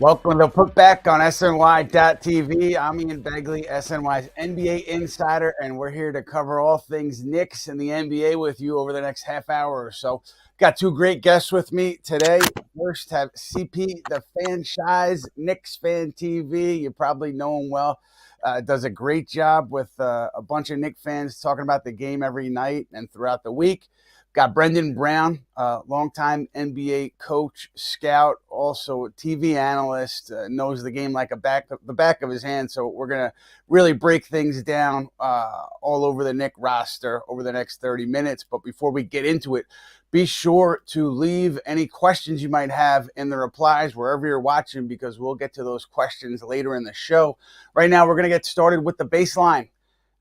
Welcome to Putback on SNY.TV. I'm Ian Begley, SNY's NBA insider, and we're here to cover all things Knicks and the NBA with you over the next half hour or so. Got two great guests with me today. First, have CP The Fanchise, Knicks Fan TV. You probably know him well. Does a great job with a bunch of Knicks fans talking about the game every night and throughout the week. Got Brendan Brown, longtime NBA coach, scout, also a TV analyst, knows the game like the back of his hand. So we're going to really break things down all over the Knicks roster over the next 30 minutes. But before we get into it, be sure to leave any questions you might have in the replies wherever you're watching, because we'll get to those questions later in the show. Right now, we're going to get started with the baseline.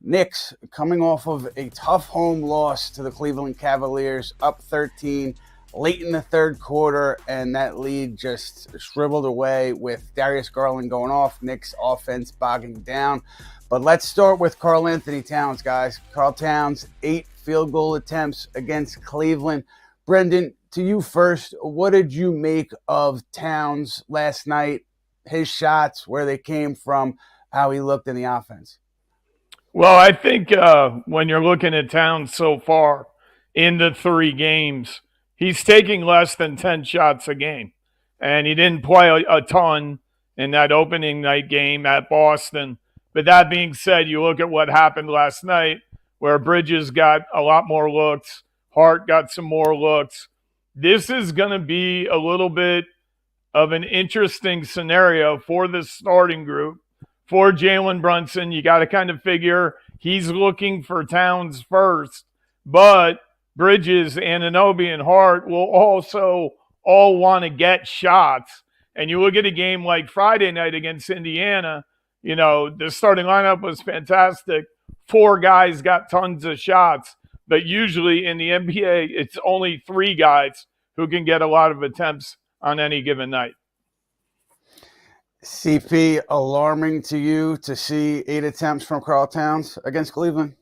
Knicks coming off of a tough home loss to the Cleveland Cavaliers, up 13 late in the third quarter, and that lead just shriveled away with Darius Garland going off, Knicks offense bogging down. But let's start with Karl-Anthony Towns, guys. Karl Towns, 8 field goal attempts against Cleveland. Brendan, to you first, what did you make of Towns last night, his shots, where they came from, how he looked in the offense? Well, I think when you're looking at Towns so far in the 3 games, he's taking less than 10 shots a game. And he didn't play a ton in that opening night game at Boston. But that being said, you look at what happened last night, where Bridges got a lot more looks, Hart got some more looks. This is going to be a little bit of an interesting scenario for the starting group. For Jalen Brunson, you got to kind of figure he's looking for Towns first, but Bridges, Anunoby, and Hart will also all want to get shots. And you look at a game like Friday night against Indiana, you know, the starting lineup was fantastic. 4 guys got tons of shots, but usually in the NBA, it's only 3 guys who can get a lot of attempts on any given night. CP, alarming to you to see 8 attempts from Karl Towns against Cleveland?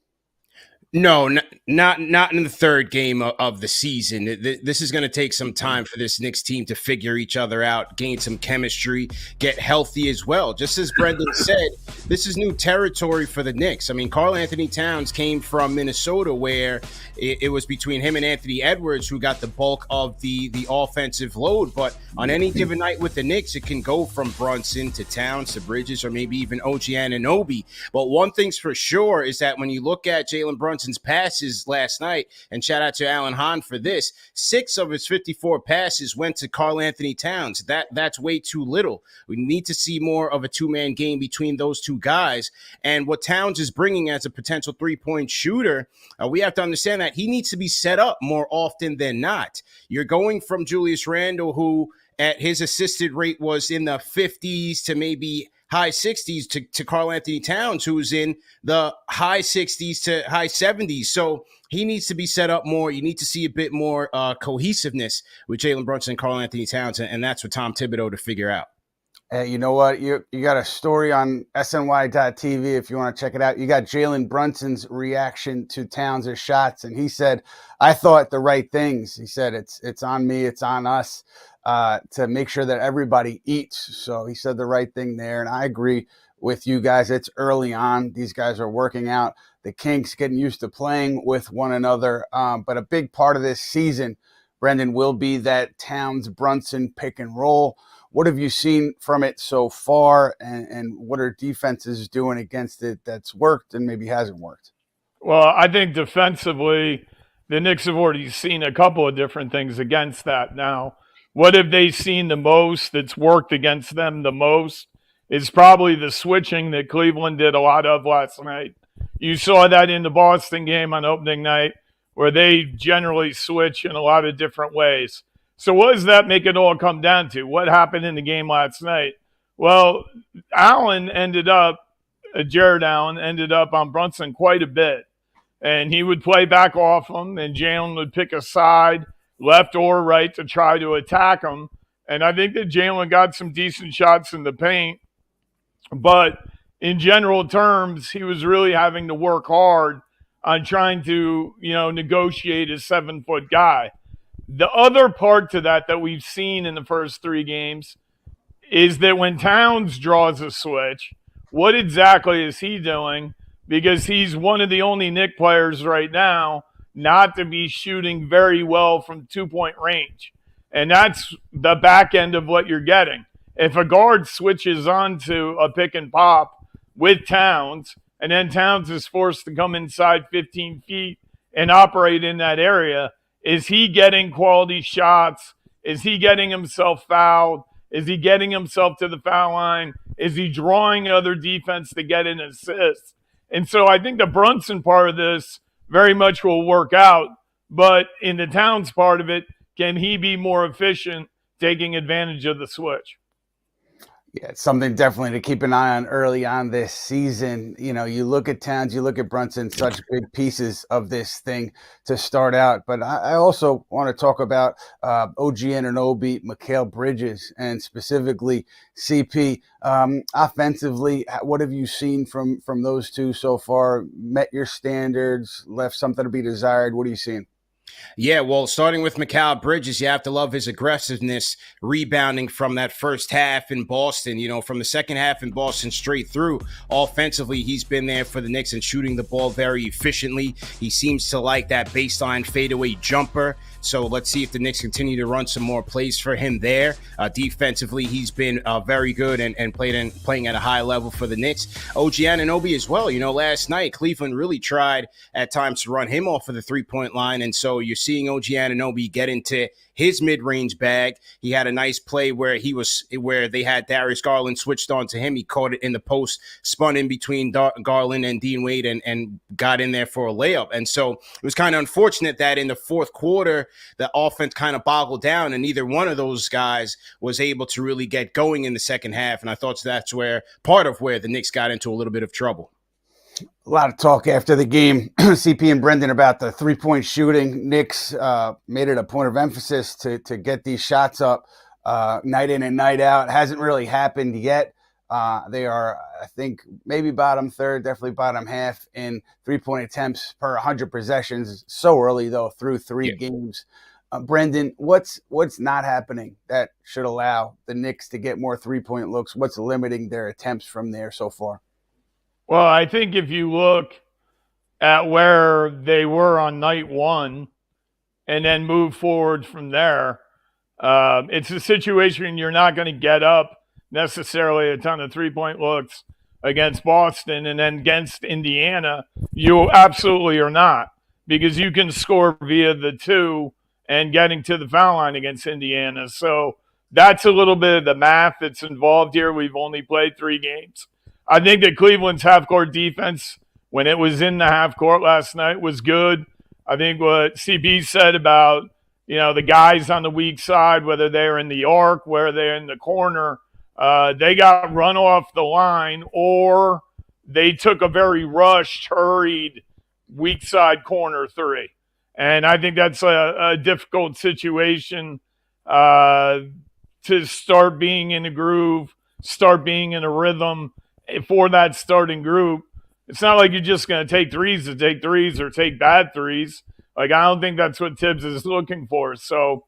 No, not in the third game of the season. This is going to take some time for this Knicks team to figure each other out, gain some chemistry, get healthy as well. Just as Brendan said, this is new territory for the Knicks. I mean, Karl-Anthony Towns came from Minnesota, where it was between him and Anthony Edwards who got the bulk of the offensive load. But on any given night with the Knicks, it can go from Brunson to Towns to Bridges, or maybe even OG Anunoby. But one thing's for sure is that when you look at Jalen Brunson's passes last night, and shout out to Alan Hahn for this, 6 of his 54 passes went to Karl-Anthony Towns. That's way too little. We need to see more of a 2-man game between those 2 guys. And what Towns is bringing as a potential 3-point shooter, we have to understand that he needs to be set up more often than not. You're going from Julius Randle, who at his assisted rate was in the 50s to maybe high 60s, to Karl-Anthony Towns, who's in the high 60s to high 70s. So he needs to be set up more. You need to see a bit more cohesiveness with Jalen Brunson and Karl-Anthony Towns, and that's for Tom Thibodeau to figure out. Hey, you know what? You got a story on SNY.TV if you want to check it out. You got Jalen Brunson's reaction to Towns' shots, and he said, I thought the right things. He said, it's on me, it's on us to make sure that everybody eats. So he said the right thing there, and I agree with you guys. It's early on. These guys are working out the kinks, getting used to playing with one another. But a big part of this season, Brendan, will be that Towns-Brunson pick and roll. What have you seen from it so far, and what are defenses doing against it that's worked and maybe hasn't worked? Well, I think defensively, the Knicks have already seen a couple of different things against that. Now, what have they seen the most that's worked against them the most? Is probably the switching that Cleveland did a lot of last night. You saw that in the Boston game on opening night, where they generally switch in a lot of different ways. So what does that make it all come down to? What happened in the game last night? Well, Jared Allen ended up on Brunson quite a bit. And he would play back off him, and Jalen would pick a side, left or right, to try to attack him. And I think that Jalen got some decent shots in the paint. But in general terms, he was really having to work hard on trying to, negotiate a 7-foot guy. The other part to that we've seen in the first 3 games is that when Towns draws a switch, what exactly is he doing? Because he's one of the only Knick players right now not to be shooting very well from 2-point range. And that's the back end of what you're getting. If a guard switches onto a pick and pop with Towns, and then Towns is forced to come inside 15 feet and operate in that area, is he getting quality shots? Is he getting himself fouled? Is he getting himself to the foul line? Is he drawing other defense to get an assist? And so I think the Brunson part of this very much will work out. But in the Towns part of it, can he be more efficient taking advantage of the switch? Yeah, it's something definitely to keep an eye on early on this season. You know, you look at Towns, you look at Brunson, such big pieces of this thing to start out. But I also want to talk about OG Anunoby, Mikal Bridges, and specifically CP. Offensively, what have you seen from those two so far? Met your standards, left something to be desired? What are you seeing? Yeah, well, starting with Mikal Bridges, you have to love his aggressiveness, rebounding from that first half in Boston. You know, from the second half in Boston straight through, offensively, he's been there for the Knicks and shooting the ball very efficiently. He seems to like that baseline fadeaway jumper. So let's see if the Knicks continue to run some more plays for him there. Defensively, he's been very good and playing at a high level for the Knicks. OG Anunoby as well. You know, last night, Cleveland really tried at times to run him off of the three-point line. And so you're seeing OG Anunoby get into his mid-range bag. He had a nice play where they had Darius Garland switched on to him. He caught it in the post, spun in between Garland and Dean Wade and got in there for a layup. And so it was kind of unfortunate that in the fourth quarter, the offense kind of boggled down and neither one of those guys was able to really get going in the second half. And I thought that's part of where the Knicks got into a little bit of trouble. A lot of talk after the game, CP and Brendan, about the three-point shooting. Knicks made it a point of emphasis to get these shots up night in and night out. Hasn't really happened yet. They are, I think, maybe bottom third, definitely bottom half in three-point attempts per 100 possessions. So early, though, through three games. Brendan, what's not happening that should allow the Knicks to get more three-point looks? What's limiting their attempts from there so far? Well, I think if you look at where they were on night one and then move forward from there, it's a situation you're not going to get up necessarily a ton of three-point looks against Boston, and then against Indiana, you absolutely are not, because you can score via the two and getting to the foul line against Indiana. So that's a little bit of the math that's involved here. We've only played 3 games. I think that Cleveland's half-court defense, when it was in the half-court last night, was good. I think what CP said about, the guys on the weak side, whether they're in the arc, whether they're in the corner, they got run off the line, or they took a very rushed, hurried, weak side corner 3. And I think that's a difficult situation to start being in a groove, start being in a rhythm for that starting group. It's not like you're just going to take threes to take threes or take bad threes. Like, I don't think that's what Tibbs is looking for. So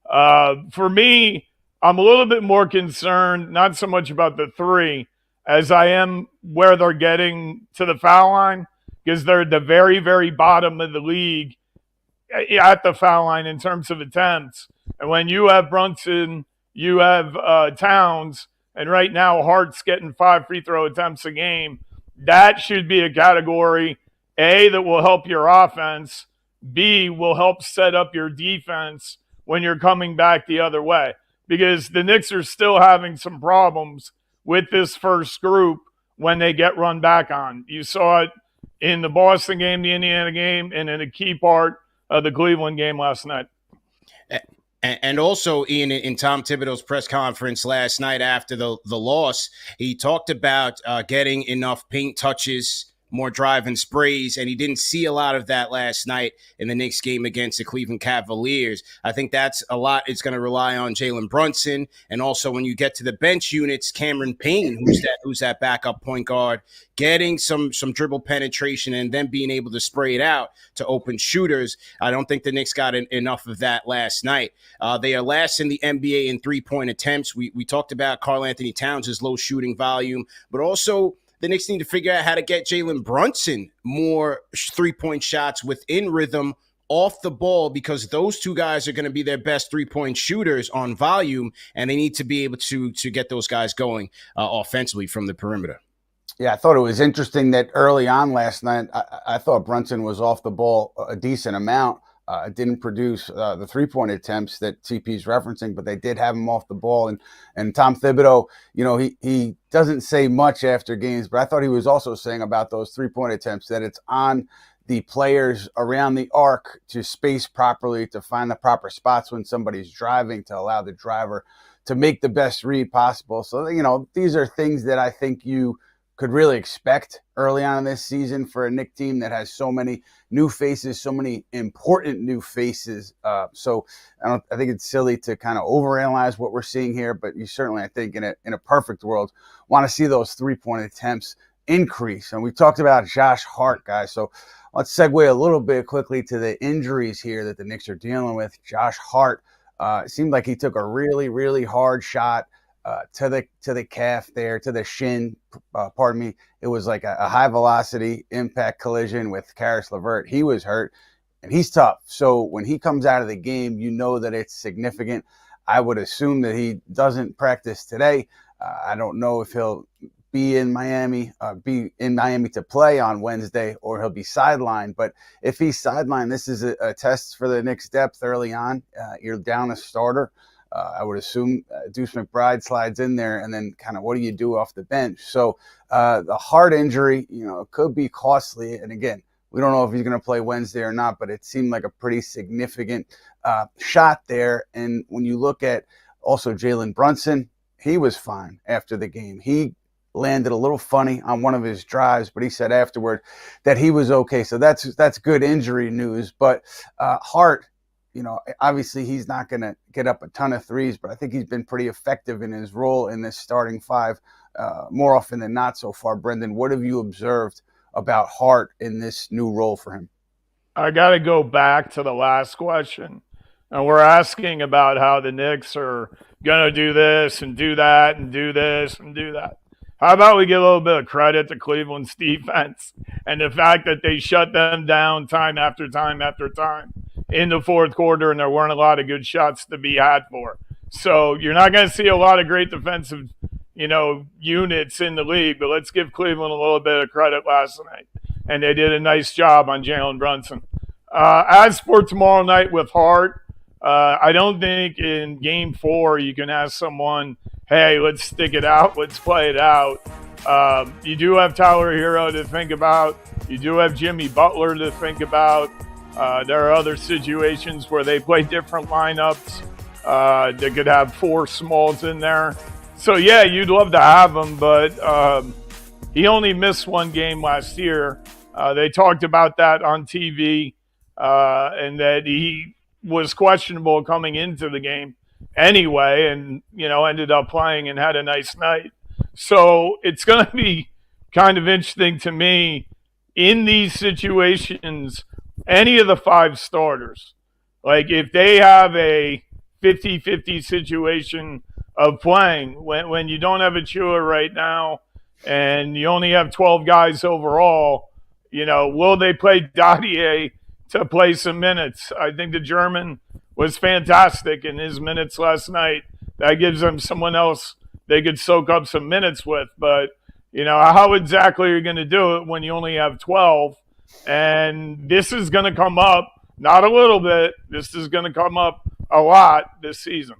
for me, I'm a little bit more concerned, not so much about the 3 as I am where they're getting to the foul line, because they're at the very, very bottom of the league at the foul line in terms of attempts. And when you have Brunson, you have Towns, and right now Hart's getting 5 free throw attempts a game, that should be a category, A, that will help your offense, B, will help set up your defense when you're coming back the other way. Because the Knicks are still having some problems with this first group when they get run back on. You saw it in the Boston game, the Indiana game, and in a key part of the Cleveland game last night. And also, Ian, in Tom Thibodeau's press conference last night after the loss, he talked about getting enough paint touches more driving sprays, and he didn't see a lot of that last night in the Knicks game against the Cleveland Cavaliers. I think that's a lot. It's going to rely on Jalen Brunson, and also when you get to the bench units, Cameron Payne, who's that backup point guard, getting some dribble penetration and then being able to spray it out to open shooters. I don't think the Knicks got enough of that last night. They are last in the NBA in three-point attempts. We talked about Karl-Anthony Towns' low shooting volume, but also the Knicks need to figure out how to get Jalen Brunson more three-point shots within rhythm off the ball, because those two guys are going to be their best three-point shooters on volume, and they need to be able to get those guys going offensively from the perimeter. Yeah, I thought it was interesting that early on last night, I thought Brunson was off the ball a decent amount. Didn't produce the three-point attempts that CP's referencing, but they did have him off the ball. And Tom Thibodeau, he doesn't say much after games, but I thought he was also saying about those three-point attempts that it's on the players around the arc to space properly, to find the proper spots when somebody's driving, to allow the driver to make the best read possible. So, these are things that I think you could really expect early on in this season for a Knicks team that has so many new faces, so many important new faces. So I think it's silly to kind of overanalyze what we're seeing here, but you certainly, I think, in a perfect world, want to see those three-point attempts increase. And we talked about Josh Hart, guys. So let's segue a little bit quickly to the injuries here that the Knicks are dealing with. Josh Hart, it seemed like he took a really, really hard shot to the calf there, to the shin, pardon me. It was like a high velocity impact collision with Karis LeVert. He was hurt, and he's tough. So when he comes out of the game, you know that it's significant. I would assume that he doesn't practice today. I don't know if he'll be in Miami to play on Wednesday, or he'll be sidelined. But if he's sidelined, this is a test for the Knicks' depth early on. You're down a starter. I would assume Deuce McBride slides in there, and then kind of what do you do off the bench? So the heart injury, it could be costly. And again, we don't know if he's going to play Wednesday or not, but it seemed like a pretty significant shot there. And when you look at also Jalen Brunson, he was fine after the game. He landed a little funny on one of his drives, but he said afterward that he was okay. So that's good injury news. But Hart, obviously he's not going to get up a ton of threes, but I think he's been pretty effective in his role in this starting five more often than not so far. Brendan, what have you observed about Hart in this new role for him? I got to go back to the last question. And we're asking about how the Knicks are going to do this and do that and do this and do that. How about we give a little bit of credit to Cleveland's defense and the fact that they shut them down time after time after time in the fourth quarter, and there weren't a lot of good shots to be had for. So you're not going to see a lot of great defensive, units in the league, but let's give Cleveland a little bit of credit last night. And they did a nice job on Jalen Brunson. As for tomorrow night with Hart, I don't think in game 4 you can ask someone, hey, let's stick it out, let's play it out. You do have Tyler Hero to think about. You do have Jimmy Butler to think about. There are other situations where they play different lineups. They could have 4 smalls in there. So, yeah, you'd love to have him, but he only missed 1 game last year. They talked about that on TV, and that he was questionable coming into the game anyway, and, ended up playing and had a nice night. So it's going to be kind of interesting to me in these situations, any of the 5 starters, like if they have a 50-50 situation of playing, when you don't have a Chua right now and you only have 12 guys overall, will they play Dadier to play some minutes? I think the German was fantastic in his minutes last night. That gives them someone else they could soak up some minutes with. But, how exactly are you going to do it when you only have 12? And this is going to come up, not a little bit. This is going to come up a lot this season.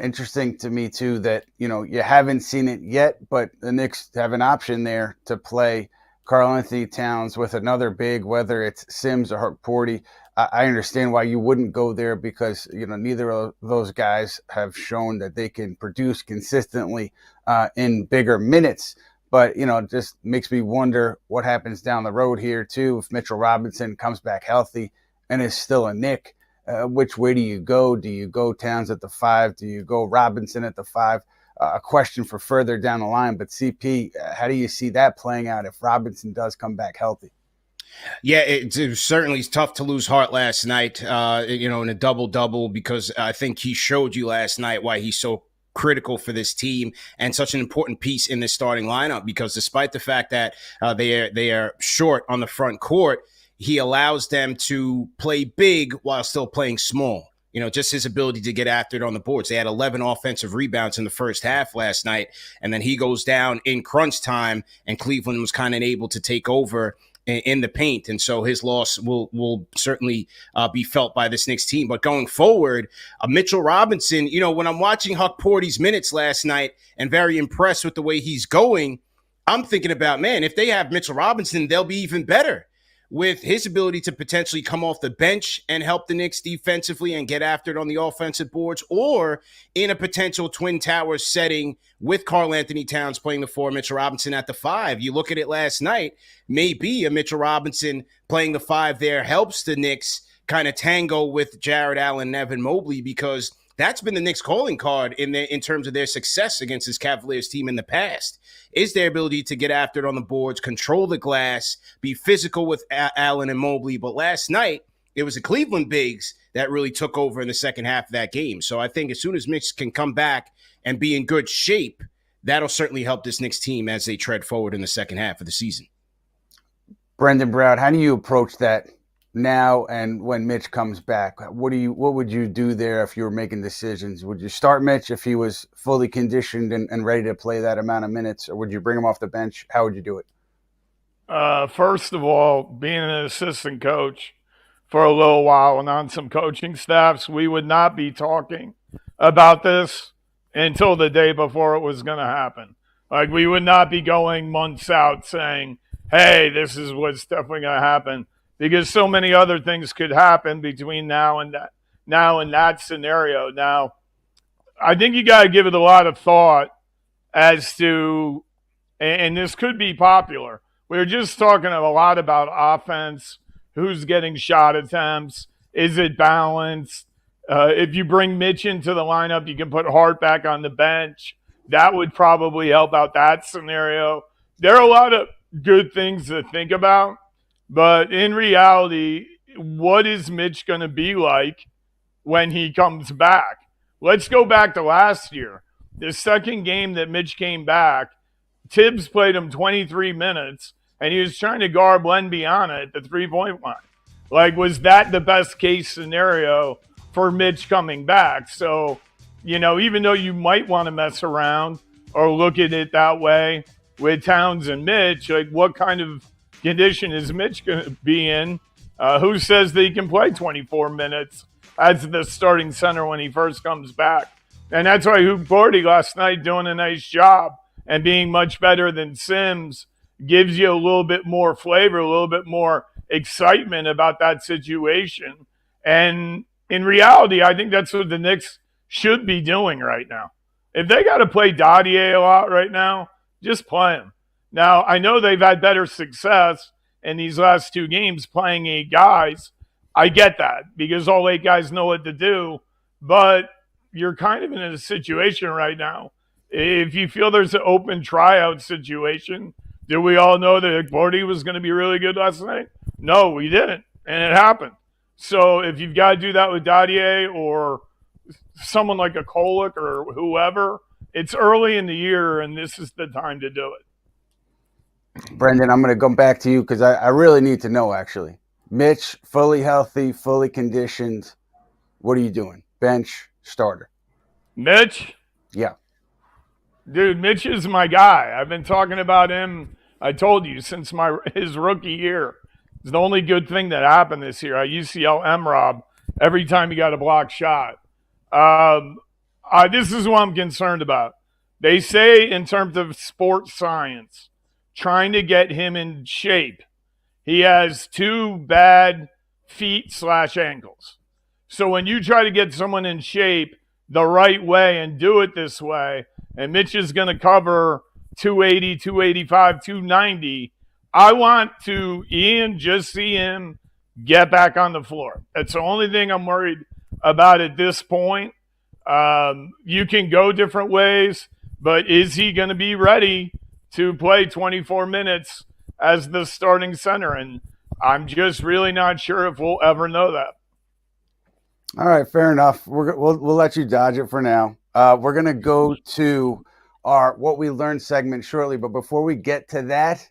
Interesting to me, too, that, you haven't seen it yet, but the Knicks have an option there to play Karl-Anthony Towns with another big, whether it's Sims or Porty. I understand why you wouldn't go there because, neither of those guys have shown that they can produce consistently in bigger minutes. But, it just makes me wonder what happens down the road here, too, if Mitchell Robinson comes back healthy and is still a Knick. Which way do you go? Do you go Towns at the 5? Do you go Robinson at the 5? A question for further down the line. But, CP, how do you see that playing out if Robinson does come back healthy? Yeah, it certainly is tough to lose Hart last night, in a double-double, because I think he showed you last night why he's so critical for this team and such an important piece in this starting lineup, because despite the fact that they are short on the front court, he allows them to play big while still playing small. Just his ability to get after it on the boards. They had 11 offensive rebounds in the first half last night, and then he goes down in crunch time, and Cleveland was kind of able to take over in the paint. And so his loss will certainly be felt by this Knicks team. But going forward, Mitchell Robinson, when I'm watching Huck Porty's minutes last night and very impressed with the way he's going, I'm thinking about, man, if they have Mitchell Robinson, they'll be even better with his ability to potentially come off the bench and help the Knicks defensively and get after it on the offensive boards, or in a potential Twin Towers setting with Karl-Anthony Towns playing the 4, Mitchell Robinson at the 5. You look at it last night, maybe a Mitchell Robinson playing the 5 there helps the Knicks kind of tango with Jared Allen and Evan Mobley, because that's been the Knicks' calling card in terms of their success against this Cavaliers team in the past, is their ability to get after it on the boards, control the glass, be physical with Allen and Mobley. But last night, it was the Cleveland bigs that really took over in the second half of that game. So I think as soon as Knicks can come back and be in good shape, that'll certainly help this Knicks team as they tread forward in the second half of the season. Brendan Brown, how do you approach that now and when Mitch comes back? What would you do there if you were making decisions? Would you start Mitch if he was fully conditioned and ready to play that amount of minutes, or would you bring him off the bench? How would you do it? First of all, being an assistant coach for a little while and on some coaching staffs, we would not be talking about this until the day before it was going to happen. Like, we would not be going months out saying, hey, this is what's definitely going to happen, because so many other things could happen between now and that scenario. Now, I think you got to give it a lot of thought as to, and this could be popular. We were just talking a lot about offense, who's getting shot attempts, is it balanced? If you bring Mitch into the lineup, you can put Hart back on the bench. That would probably help out that scenario. There are a lot of good things to think about, but in reality, what is Mitch going to be like when he comes back? Let's go back to last year. The second game that Mitch came back, Tibbs played him 23 minutes, and he was trying to guard Len Biana at the three-point line. Like, was that the best case scenario for Mitch coming back? So, even though you might want to mess around or look at it that way with Towns and Mitch, like, what kind of condition is Mitch going to be in? Who says that he can play 24 minutes as the starting center when he first comes back? And that's why Hugh Bordy last night doing a nice job and being much better than Sims gives you a little bit more flavor, a little bit more excitement about that situation. And in reality, I think that's what the Knicks should be doing right now. If they got to play Dadier a lot right now, just play him. Now, I know they've had better success in these last 2 games playing 8 guys. I get that, because all 8 guys know what to do, but you're kind of in a situation right now. If you feel there's an open tryout situation, did we all know that Bordy was going to be really good last night? No, we didn't, and it happened. So if you've got to do that with Dadier or someone like a Kolek or whoever, it's early in the year, and this is the time to do it. Brendan, I'm going to come back to you because I really need to know, actually. Mitch, fully healthy, fully conditioned. What are you doing? Bench, starter? Mitch? Yeah. Dude, Mitch is my guy. I've been talking about him, I told you, since his rookie year. It's the only good thing that happened this year. I used to yell M-Rob every time he got a block shot. This is what I'm concerned about. They say in terms of sports science, trying to get him in shape, he has 2 bad feet/ankles. So when you try to get someone in shape the right way and do it this way, and Mitch is going to cover 280, 285, 290. I want to, Ian, just see him get back on the floor. That's the only thing I'm worried about at this point. You can go different ways, but is he going to be ready to play 24 minutes as the starting center? And I'm just really not sure if we'll ever know that. All right, fair enough. We'll let you dodge it for now. We're going to go to our What We Learned segment shortly, but before we get to that,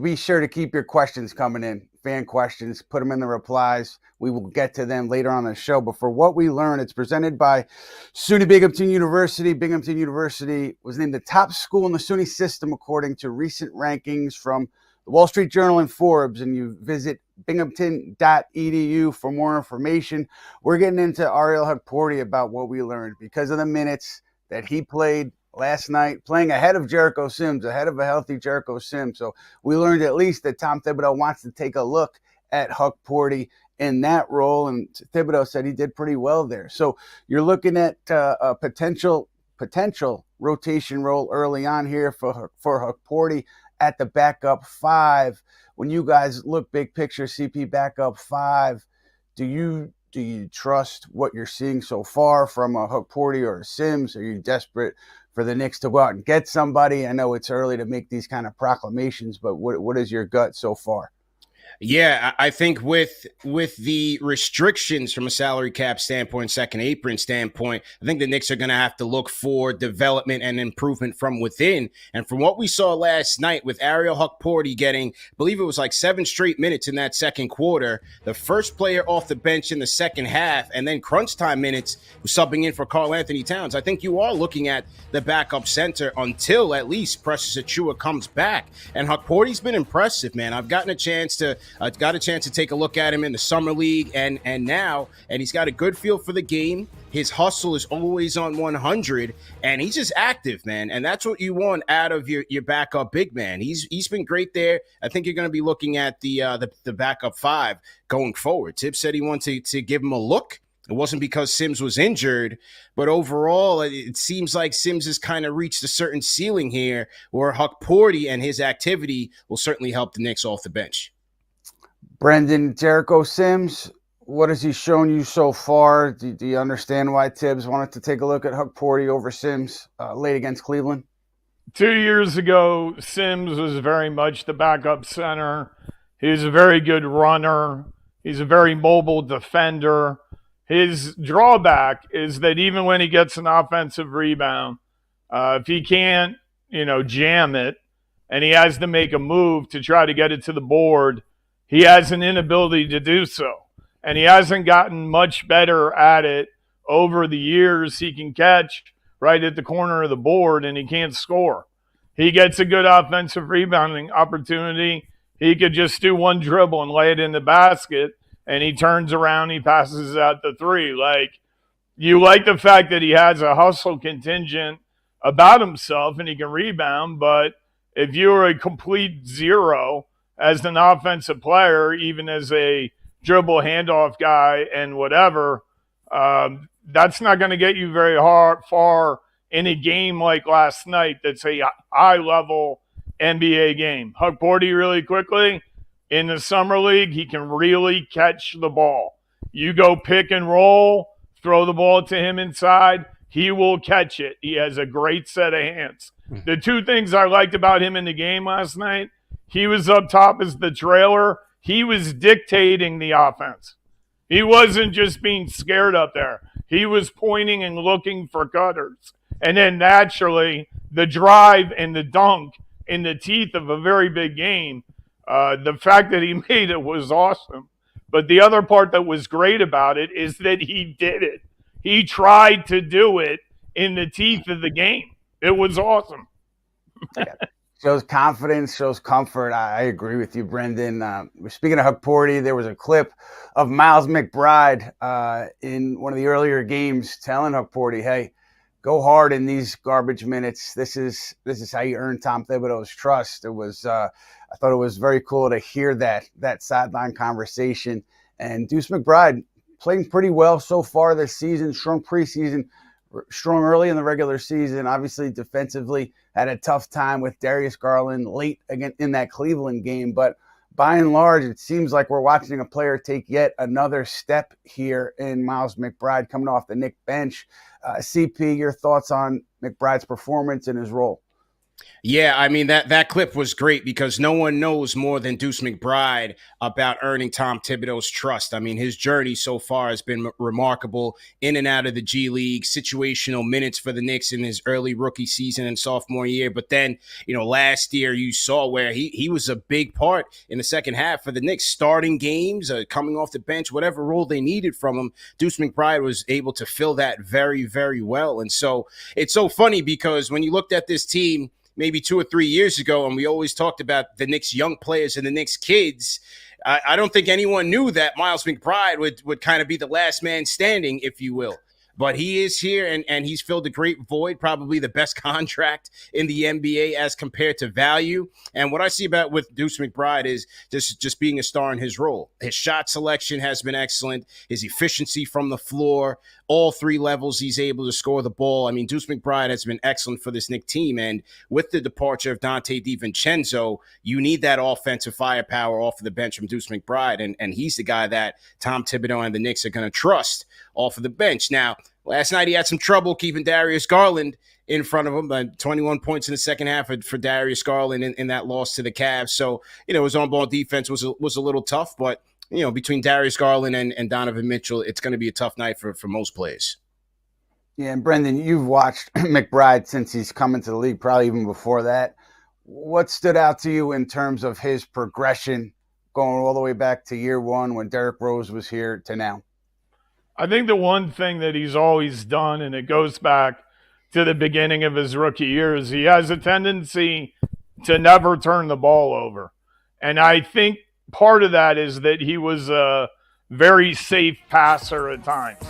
be sure to keep your questions coming in, fan questions, put them in the replies. We will get to them later on the show. But for What We Learned, it's presented by SUNY Binghamton University. Binghamton University was named the top school in the SUNY system according to recent rankings from the Wall Street Journal and Forbes. And you visit binghamton.edu for more information. We're getting into Ariel Hukporti about what we learned because of the minutes that he played last night, playing ahead of Jericho Sims, ahead of a healthy Jericho Sims. So we learned at least that Tom Thibodeau wants to take a look at Hukporti in that role, and Thibodeau said he did pretty well there. So you're looking at a potential rotation role early on here for Hukporti at the backup five. When you guys look big picture, CP backup five, do you trust what you're seeing so far from a Hukporti or a Sims? Are you desperate for the Knicks to go out and get somebody? I know it's early to make these kind of proclamations, but what is your gut so far? Yeah, I think with the restrictions from a salary cap standpoint, second apron standpoint, I think the Knicks are going to have to look for development and improvement from within. And from what we saw last night with Ariel Hukporti getting, I believe it was like 7 straight minutes in that second quarter, the first player off the bench in the second half, and then crunch time minutes was subbing in for Karl-Anthony Towns. I think you are looking at the backup center until at least Precious Achiuwa comes back. And Hukporti's been impressive, man. I've got a chance to take a look at him in the summer league and now, and he's got a good feel for the game. His hustle is always on 100, and he's just active, man. And that's what you want out of your backup big man. He's been great there. I think you're going to be looking at the backup five going forward. Tibbs said he wanted to give him a look. It wasn't because Sims was injured, but overall, it seems like Sims has kind of reached a certain ceiling here where Hukporti and his activity will certainly help the Knicks off the bench. Brendan, Jericho Sims, what has he shown you so far? Do you understand why Tibbs wanted to take a look at Hukporti over Sims late against Cleveland? 2 years ago, Sims was very much the backup center. He was a very good runner. He's a very mobile defender. His drawback is that even when he gets an offensive rebound, if he can't, jam it, and he has to make a move to try to get it to the board, he has an inability to do so. And he hasn't gotten much better at it over the years. He can catch right at the corner of the board, and he can't score. He gets a good offensive rebounding opportunity. He could just do one dribble and lay it in the basket, and he turns around, he passes out the three. You like the fact that he has a hustle contingent about himself and he can rebound, but if you're a complete zero as an offensive player, even as a dribble handoff guy and whatever, that's not going to get you very far in a game like last night that's a high-level NBA game. Hukporti, really quickly, in the summer league, he can really catch the ball. You go pick and roll, throw the ball to him inside, he will catch it. He has a great set of hands. The two things I liked about him in the game last night, he was up top as the trailer. He was dictating the offense. He wasn't just being scared up there. He was pointing and looking for cutters. And then naturally, the drive and the dunk in the teeth of a very big game, the fact that he made it was awesome. But the other part that was great about it is that he did it. He tried to do it in the teeth of the game. It was awesome. Shows confidence, shows comfort. I agree with you, Brendan. Speaking of Hukporti, there was a clip of Miles McBride in one of the earlier games telling Hukporti, hey, go hard in these garbage minutes. This is how you earn Tom Thibodeau's trust. It was I thought it was very cool to hear that sideline conversation. And Deuce McBride playing pretty well so far this season, strong preseason, strong early in the regular season. Obviously, defensively, had a tough time with Darius Garland late again in that Cleveland game. But by and large, it seems like we're watching a player take yet another step here in Miles McBride coming off the Knicks bench. CP, your thoughts on McBride's performance and his role? Yeah, I mean, that clip was great because no one knows more than Deuce McBride about earning Tom Thibodeau's trust. I mean, his journey so far has been remarkable, in and out of the G League, situational minutes for the Knicks in his early rookie season and sophomore year. But then, last year you saw where he was a big part in the second half for the Knicks, starting games, coming off the bench, whatever role they needed from him. Deuce McBride was able to fill that very, very well. And so it's so funny because when you looked at this team, maybe 2 or 3 years ago, and we always talked about the Knicks young players and the Knicks kids, I don't think anyone knew that Miles McBride would kind of be the last man standing, if you will. But he is here, and he's filled a great void, probably the best contract in the NBA as compared to value. And what I see about with Deuce McBride is just being a star in his role. His shot selection has been excellent. His efficiency from the floor, all 3 levels he's able to score the ball. I mean, Deuce McBride has been excellent for this Knicks team. And with the departure of Dante DiVincenzo, you need that offensive firepower off of the bench from Deuce McBride. And he's the guy that Tom Thibodeau and the Knicks are going to trust off of the bench. Now, last night he had some trouble keeping Darius Garland in front of him. 21 points in the second half for Darius Garland in that loss to the Cavs. So, his on-ball defense was a little tough, but between Darius Garland and Donovan Mitchell, it's going to be a tough night for most players. Yeah, and Brendan, you've watched McBride since he's come into the league, probably even before that. What stood out to you in terms of his progression going all the way back to year one when Derrick Rose was here to now? I think the one thing that he's always done, and it goes back to the beginning of his rookie year, is he has a tendency to never turn the ball over. And I think part of that is that he was a very safe passer at times.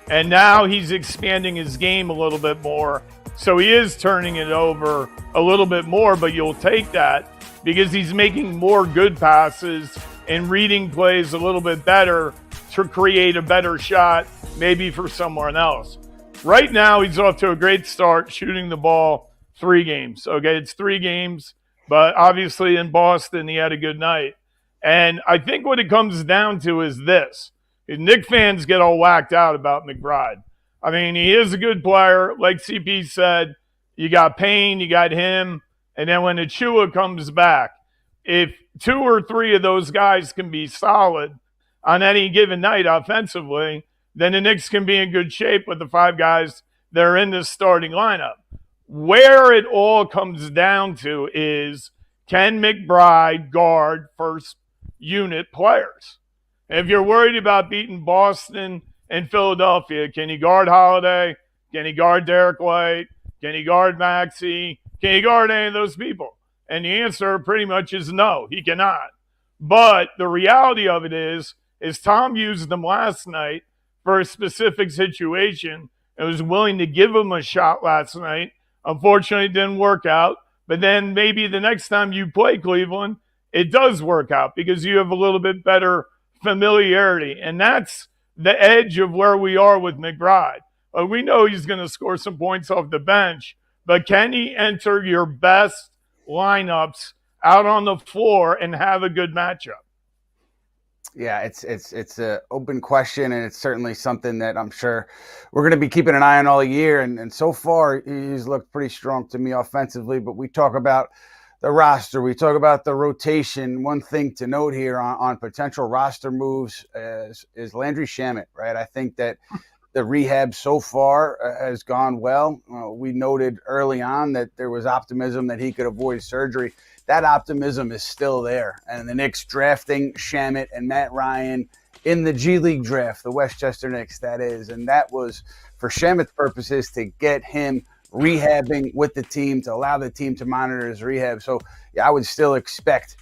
And now he's expanding his game a little bit more. So he is turning it over a little bit more, but you'll take that because he's making more good passes and reading plays a little bit better to create a better shot, maybe for someone else. Right now, he's off to a great start shooting the ball 3 games. Okay, it's 3 games, but obviously in Boston, he had a good night. And I think what it comes down to is this. Knicks fans get all whacked out about McBride. I mean, he is a good player. Like CP said, you got Payne, you got him, and then when Achua comes back, if 2 or 3 of those guys can be solid on any given night offensively, then the Knicks can be in good shape with the 5 guys that are in this starting lineup. Where it all comes down to is, can McBride guard first unit players? If you're worried about beating Boston and Philadelphia, can he guard Holiday? Can he guard Derek White? Can he guard Maxey? Can he guard any of those people? And the answer pretty much is no, he cannot. But the reality of it is Tom used them last night for a specific situation and was willing to give him a shot last night. Unfortunately, it didn't work out. But then maybe the next time you play Cleveland, it does work out because you have a little bit better familiarity. And that's the edge of where we are with McBride. We know he's going to score some points off the bench, but can he enter your best lineups out on the floor and have a good matchup? Yeah, it's an open question, and it's certainly something that I'm sure we're going to be keeping an eye on all year. And so far, he's looked pretty strong to me offensively. But we talk about the roster, we talk about the rotation. One thing to note here on potential roster moves is Landry Shamet, right? I think that the rehab so far has gone well. We noted early on that there was optimism that he could avoid surgery. That optimism is still there. And the Knicks drafting Shamet and Matt Ryan in the G League draft, the Westchester Knicks, that is. And that was for Shamet's purposes to get him rehabbing with the team, to allow the team to monitor his rehab. So, yeah, I would still expect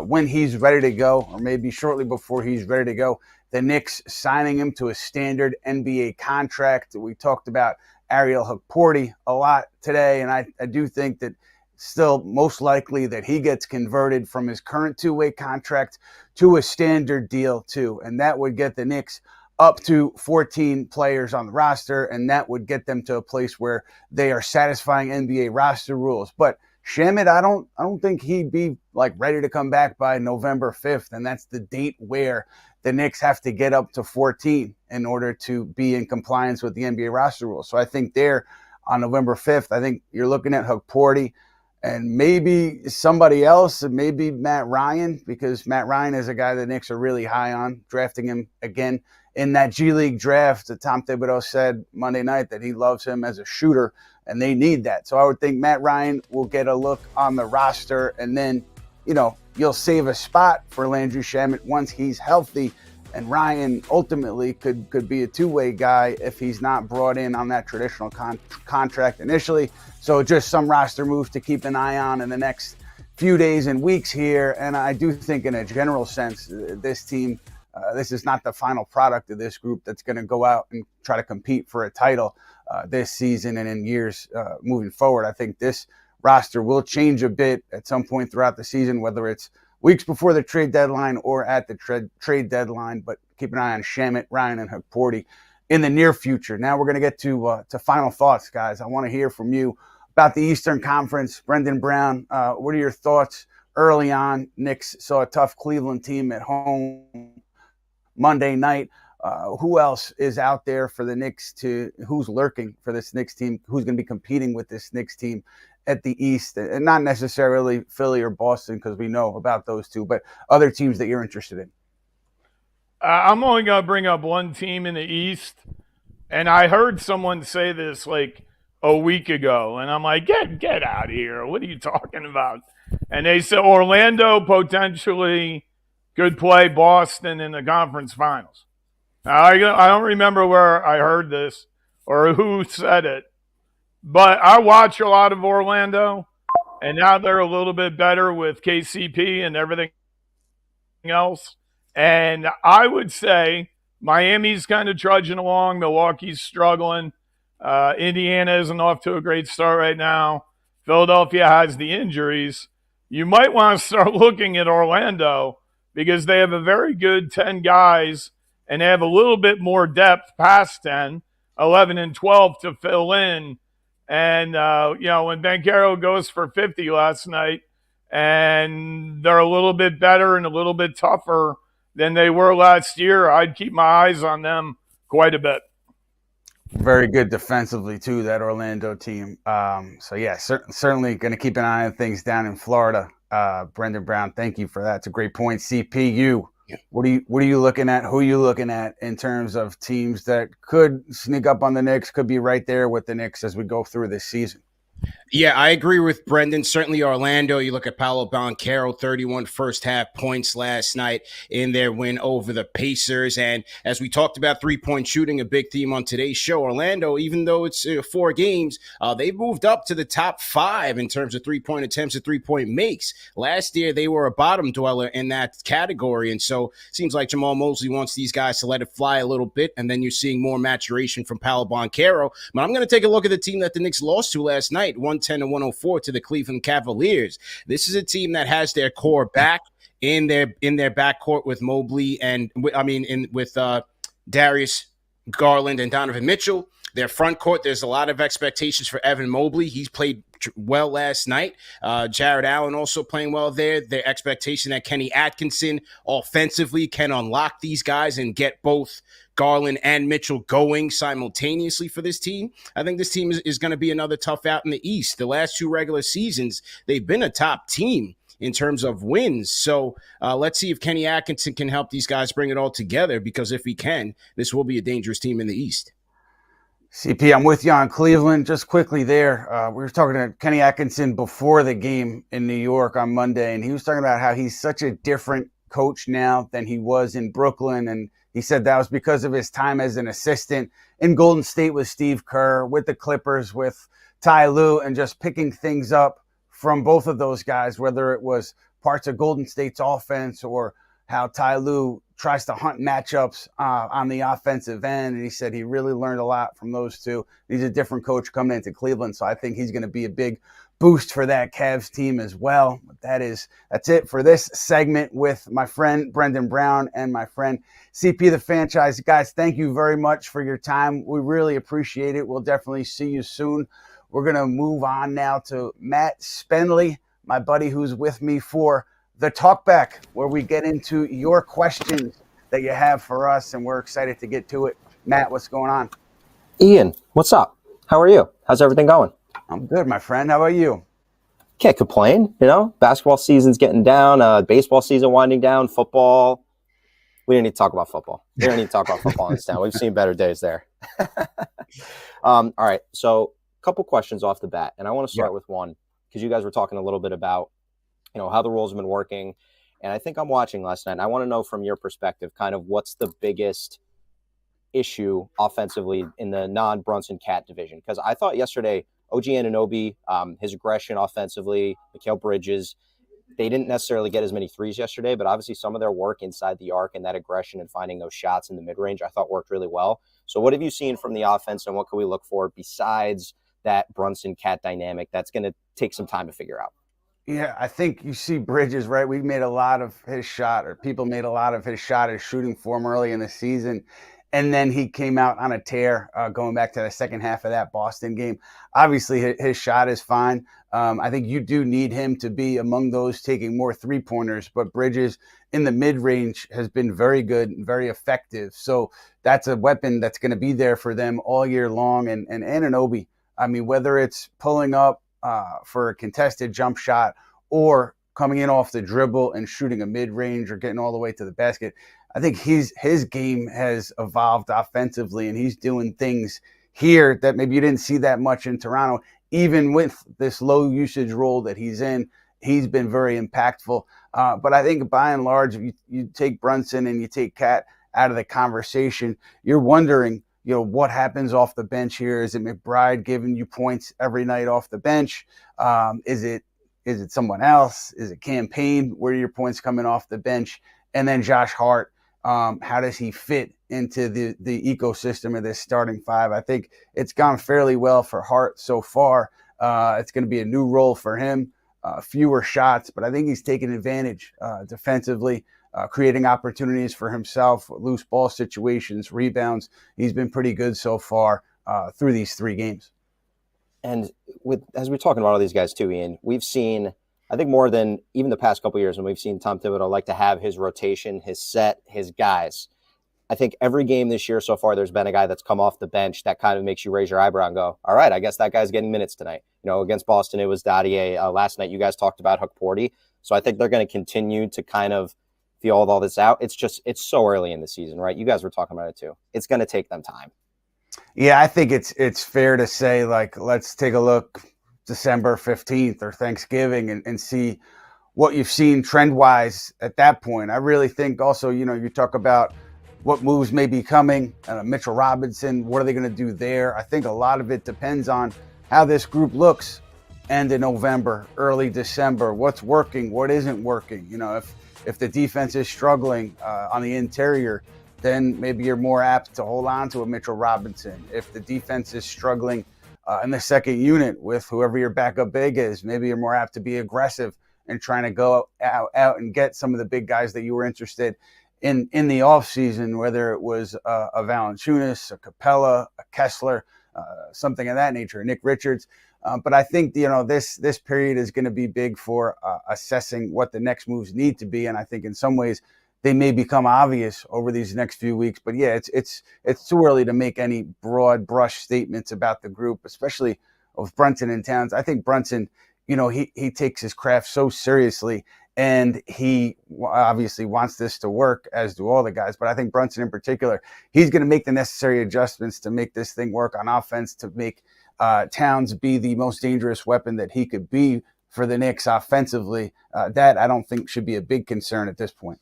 when he's ready to go, or maybe shortly before he's ready to go, the Knicks signing him to a standard NBA contract. We talked about Ariel Hukporti a lot today, and I do think that still most likely that he gets converted from his current 2-way contract to a standard deal too. And that would get the Knicks up to 14 players on the roster, and that would get them to a place where they are satisfying NBA roster rules. But Shamet, I don't think he'd be like ready to come back by November 5th, and that's the date where the Knicks have to get up to 14 in order to be in compliance with the NBA roster rules. So I think there on November 5th, I think you're looking at Huckporty and maybe somebody else, maybe Matt Ryan, because Matt Ryan is a guy the Knicks are really high on, drafting him again in that G League draft. Tom Thibodeau said Monday night that he loves him as a shooter, and they need that. So I would think Matt Ryan will get a look on the roster, and then, you'll save a spot for Landry Shamet once he's healthy. And Ryan ultimately could be a two-way guy if he's not brought in on that traditional contract initially. So just some roster moves to keep an eye on in the next few days and weeks here. And I do think in a general sense, this team, this is not the final product of this group that's going to go out and try to compete for a title this season and in years moving forward. I think this roster will change a bit at some point throughout the season, whether it's weeks before the trade deadline or at the trade deadline. But keep an eye on Shamet, Ryan, and Huckporty in the near future. Now we're going to get to final thoughts, guys. I want to hear from you about the Eastern Conference. Brendan Brown, what are your thoughts early on? Knicks saw a tough Cleveland team at home Monday night. Who else is out there for the Knicks who's lurking for this Knicks team? Who's going to be competing with this Knicks team at the East? And not necessarily Philly or Boston, because we know about those two, but other teams that you're interested in. I'm only going to bring up one team in the East. And I heard someone say this like a week ago, and I'm like, get out of here. What are you talking about? And they said Orlando potentially could play Boston in the conference finals. Now, I don't remember where I heard this or who said it, but I watch a lot of Orlando, and now they're a little bit better with KCP and everything else. And I would say Miami's kind of trudging along. Milwaukee's struggling. Indiana isn't off to a great start right now. Philadelphia has the injuries. You might want to start looking at Orlando because they have a very good 10 guys, and they have a little bit more depth past 10, 11 and 12 to fill in. And, when Banchero goes for 50 last night, and they're a little bit better and a little bit tougher than they were last year, I'd keep my eyes on them quite a bit. Very good defensively, too, that Orlando team. Certainly going to keep an eye on things down in Florida. Brendan Brown, thank you for that. It's a great point. CPU, what are you looking at? Who are you looking at in terms of teams that could sneak up on the Knicks, could be right there with the Knicks as we go through this season? Yeah, I agree with Brendan. Certainly Orlando, you look at Paolo Banchero, 31 first half points last night in their win over the Pacers. And as we talked about three-point shooting, a big theme on today's show, Orlando, even though it's 4 games, they've moved up to the top 5 in terms of three-point attempts and three-point makes. Last year, they were a bottom dweller in that category. And so it seems like Jamal Mosley wants these guys to let it fly a little bit. And then you're seeing more maturation from Paolo Banchero. But I'm going to take a look at the team that the Knicks lost to last night, 110-104 to the Cleveland Cavaliers. This is a team that has their core back in their backcourt with Mobley and with Darius Garland and Donovan Mitchell. Their front court, there's a lot of expectations for Evan Mobley. He's played well last night. Jared Allen also playing well there. Their expectation that Kenny Atkinson offensively can unlock these guys and get both Garland and Mitchell going simultaneously for this team. I think this team is going to be another tough out in the East. The last 2 regular seasons, they've been a top team in terms of wins. So let's see if Kenny Atkinson can help these guys bring it all together, because if he can, this will be a dangerous team in the East. CP, I'm with you on Cleveland. Just quickly there, we were talking to Kenny Atkinson before the game in New York on Monday, and he was talking about how he's such a different coach now than he was in Brooklyn. And he said that was because of his time as an assistant in Golden State with Steve Kerr, with the Clippers, with Ty Lue, and just picking things up from both of those guys, whether it was parts of Golden State's offense or how Ty Lue tries to hunt matchups on the offensive end. And he said he really learned a lot from those two. He's a different coach coming into Cleveland, so I think he's going to be a big boost for that Cavs team as well. That's it for this segment with my friend Brendan Brown and my friend CP The Fanchise. Guys, thank you very much for your time. We really appreciate it. We'll definitely see you soon. We're going to move on now to Matt Spenley, my buddy who's with me for the Talkback, where we get into your questions that you have for us, and we're excited to get to it. Matt, what's going on? Ian, what's up? How are you? How's everything going? I'm good, my friend. How about you? Can't complain. Basketball season's getting down, baseball season winding down, football. We didn't need to talk about football. We don't need to talk about football in this town. We've seen better days there. All right, so a couple questions off the bat, and I want to start with one because you guys were talking a little bit about, how the rules have been working, and I think I'm watching last night, and I want to know from your perspective kind of what's the biggest issue offensively in the non-Brunson Cat division, because I thought yesterday OG Anunoby, his aggression offensively, Mikal Bridges, they didn't necessarily get as many threes yesterday, but obviously some of their work inside the arc and that aggression and finding those shots in the mid-range I thought worked really well. So what have you seen from the offense, and what can we look for besides that Brunson Cat dynamic that's going to take some time to figure out? Yeah, I think you see Bridges, right? We made a lot of his shot, or people made a lot of his shot as shooting form early in the season. And then he came out on a tear going back to the second half of that Boston game. Obviously, his shot is fine. I think you do need him to be among those taking more three-pointers. But Bridges in the mid-range has been very good and very effective. So that's a weapon that's going to be there for them all year long. And Anunoby, I mean, whether it's pulling up for a contested jump shot or coming in off the dribble and shooting a mid-range or getting all the way to the basket, I think his game has evolved offensively, and he's doing things here that maybe you didn't see that much in Toronto. Even with this low usage role that he's in, he's been very impactful. But I think by and large, if you take Brunson and you take Cat out of the conversation, you're wondering, what happens off the bench here? Is it McBride giving you points every night off the bench? Is it someone else? Is it Campaign? Where are your points coming off the bench? And then Josh Hart. How does he fit into the ecosystem of this starting five? I think it's gone fairly well for Hart so far. It's going to be a new role for him, fewer shots, but I think he's taken advantage defensively, creating opportunities for himself, loose ball situations, rebounds. He's been pretty good so far through these 3 games. And as we're talking about all these guys too, Ian, we've seen, I think more than even the past couple of years when we've seen Tom Thibodeau like to have his rotation, his set, his guys. I think every game this year so far, there's been a guy that's come off the bench that kind of makes you raise your eyebrow and go, all right, I guess that guy's getting minutes tonight. Against Boston, it was Dadier. Last night, you guys talked about Huck Porty. So I think they're going to continue to kind of feel all this out. It's so early in the season, right? You guys were talking about it too. It's going to take them time. Yeah, I think it's fair to say, let's take a look December 15th or Thanksgiving and see what you've seen trend-wise at that point. I really think also, you talk about what moves may be coming. Mitchell Robinson, what are they going to do there? I think a lot of it depends on how this group looks end of November, early December. What's working? What isn't working? If the defense is struggling on the interior, then maybe you're more apt to hold on to a Mitchell Robinson. If the defense is struggling in the second unit with whoever your backup big is, maybe you're more apt to be aggressive and trying to go out and get some of the big guys that you were interested in the offseason, whether it was a Valanciunas, a Capella, a Kessler, something of that nature, Nick Richards. But I think, this period is going to be big for assessing what the next moves need to be. And I think in some ways they may become obvious over these next few weeks. But yeah, it's too early to make any broad brush statements about the group, especially with Brunson and Towns. I think Brunson, he takes his craft so seriously, and he obviously wants this to work, as do all the guys. But I think Brunson in particular, he's going to make the necessary adjustments to make this thing work on offense, to make Towns be the most dangerous weapon that he could be for the Knicks offensively. That I don't think should be a big concern at this point.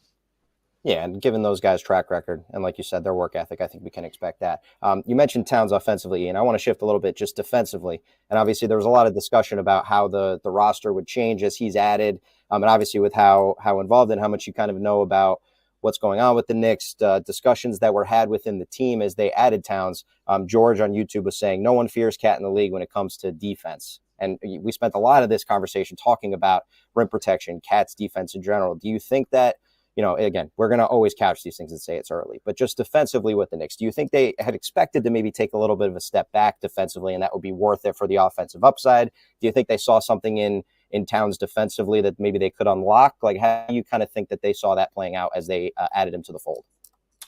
Yeah, and given those guys' track record and, like you said, their work ethic, I think we can expect that. You mentioned Towns offensively, and I want to shift a little bit just defensively. And obviously there was a lot of discussion about how the roster would change as he's added, and obviously with how involved and how much you kind of know about what's going on with the Knicks, discussions that were had within the team as they added Towns. George on YouTube was saying, no one fears Cat in the league when it comes to defense. And we spent a lot of this conversation talking about rim protection, Cats defense in general. Do you think that, again, we're going to always couch these things and say it's early, but just defensively with the Knicks, do you think they had expected to maybe take a little bit of a step back defensively and that would be worth it for the offensive upside? Do you think they saw something in Towns defensively that maybe they could unlock? Like, how do you kind of think that they saw that playing out as they added him to the fold?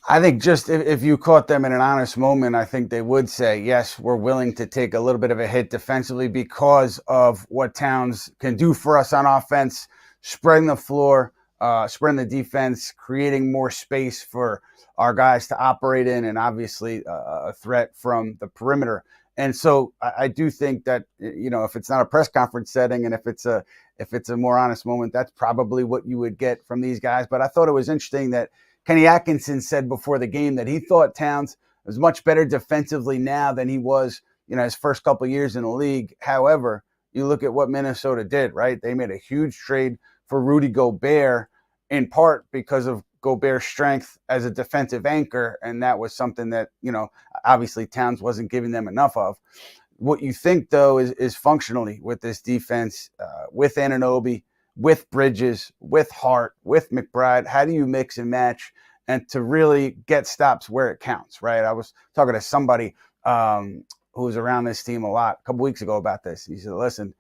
I think just if you caught them in an honest moment, I think they would say, yes, we're willing to take a little bit of a hit defensively because of what Towns can do for us on offense, spreading the floor, spreading the defense, creating more space for our guys to operate in, and obviously a threat from the perimeter. And so I do think that, if it's not a press conference setting and if it's a more honest moment, that's probably what you would get from these guys. But I thought it was interesting that Kenny Atkinson said before the game that he thought Towns was much better defensively now than he was, his first couple of years in the league. However, you look at what Minnesota did, right? They made a huge trade for Rudy Gobert, in part because of Gobert's strength as a defensive anchor. And that was something that, obviously Towns wasn't giving them enough of. What you think, though, is functionally with this defense, with Anunoby, with Bridges, with Hart, with McBride, how do you mix and match and to really get stops where it counts, right? I was talking to somebody who was around this team a lot a couple weeks ago about this. He said, listen,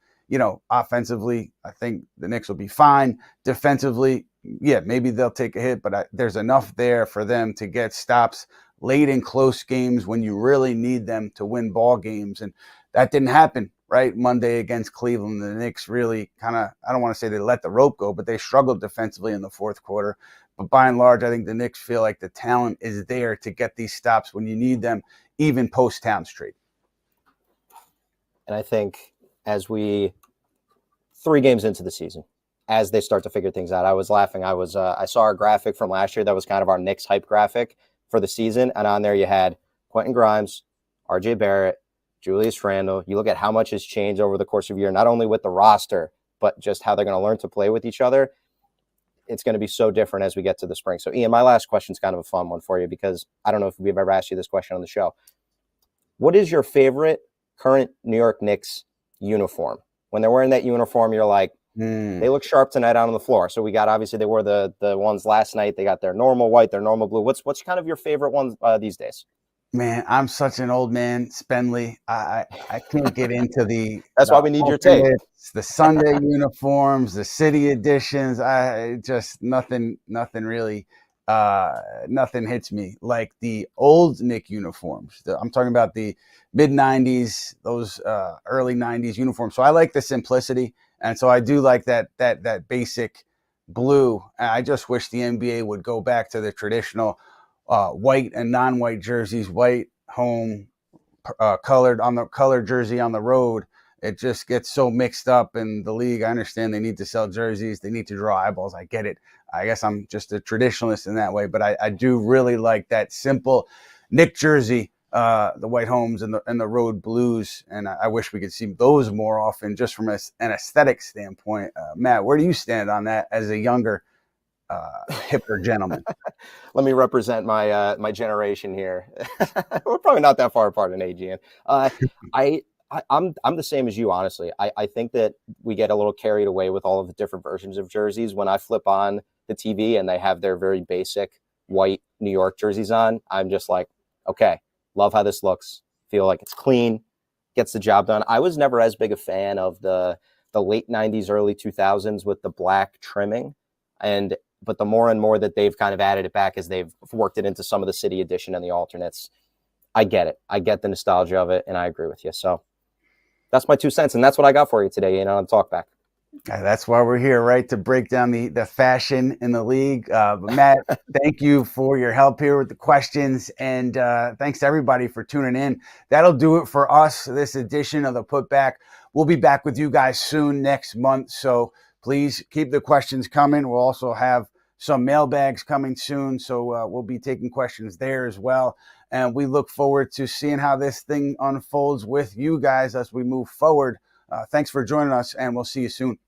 offensively, I think the Knicks will be fine. Defensively, yeah, maybe they'll take a hit, but there's enough there for them to get stops late in close games when you really need them to win ball games. And that didn't happen, right? Monday against Cleveland, the Knicks really kind of, I don't want to say they let the rope go, but they struggled defensively in the fourth quarter. But by and large, I think the Knicks feel like the talent is there to get these stops when you need them, even post-Towns trade. And I think as 3 games into the season, as they start to figure things out, I was laughing. I saw our graphic from last year that was kind of our Knicks hype graphic for the season. And on there you had Quentin Grimes, RJ Barrett, Julius Randle. You look at how much has changed over the course of a year, not only with the roster, but just how they're going to learn to play with each other. It's going to be so different as we get to the spring. So, Ian, my last question is kind of a fun one for you because I don't know if we've ever asked you this question on the show. What is your favorite current New York Knicks uniform? When they're wearing that uniform, you're like, they look sharp tonight out on the floor. So we got, obviously, they wore the ones last night. They got their normal white, their normal blue. What's kind of your favorite ones these days? Man, I'm such an old man, Spenley. I can't get into the. That's why we need your take. The Sunday uniforms, the city editions. Nothing really. Nothing hits me like the old Knick uniforms. I'm talking about the mid '90s, those early '90s uniforms. So I like the simplicity, and so I do like that basic blue. I just wish the NBA would go back to the traditional white and non-white jerseys, white home, colored on the colored jersey on the road. It just gets so mixed up in the league. I understand they need to sell jerseys. They need to draw eyeballs. I get it. I guess I'm just a traditionalist in that way, but I do really like that simple Knick jersey, the white homes and the road blues. And I wish we could see those more often just from an aesthetic standpoint. Matt, where do you stand on that as a younger, hipper gentleman? Let me represent my generation here. We're probably not that far apart in age, Ian. I'm the same as you, honestly. I think that we get a little carried away with all of the different versions of jerseys. When I flip on the TV and they have their very basic white New York jerseys on, I'm just like, okay, love how this looks. Feel like it's clean, gets the job done. I was never as big a fan of the late 90s, early 2000s with the black trimming. But the more and more that they've kind of added it back as they've worked it into some of the city edition and the alternates, I get it. I get the nostalgia of it, and I agree with you. So that's my 2 cents, and that's what I got for you today, on Talkback. That's why we're here, right, to break down the fashion in the league. But Matt, thank you for your help here with the questions, and thanks to everybody for tuning in. That'll do it for us, this edition of the Putback. We'll be back with you guys soon next month, so please keep the questions coming. We'll also have some mailbags coming soon, so we'll be taking questions there as well. And we look forward to seeing how this thing unfolds with you guys as we move forward. Thanks for joining us, and we'll see you soon.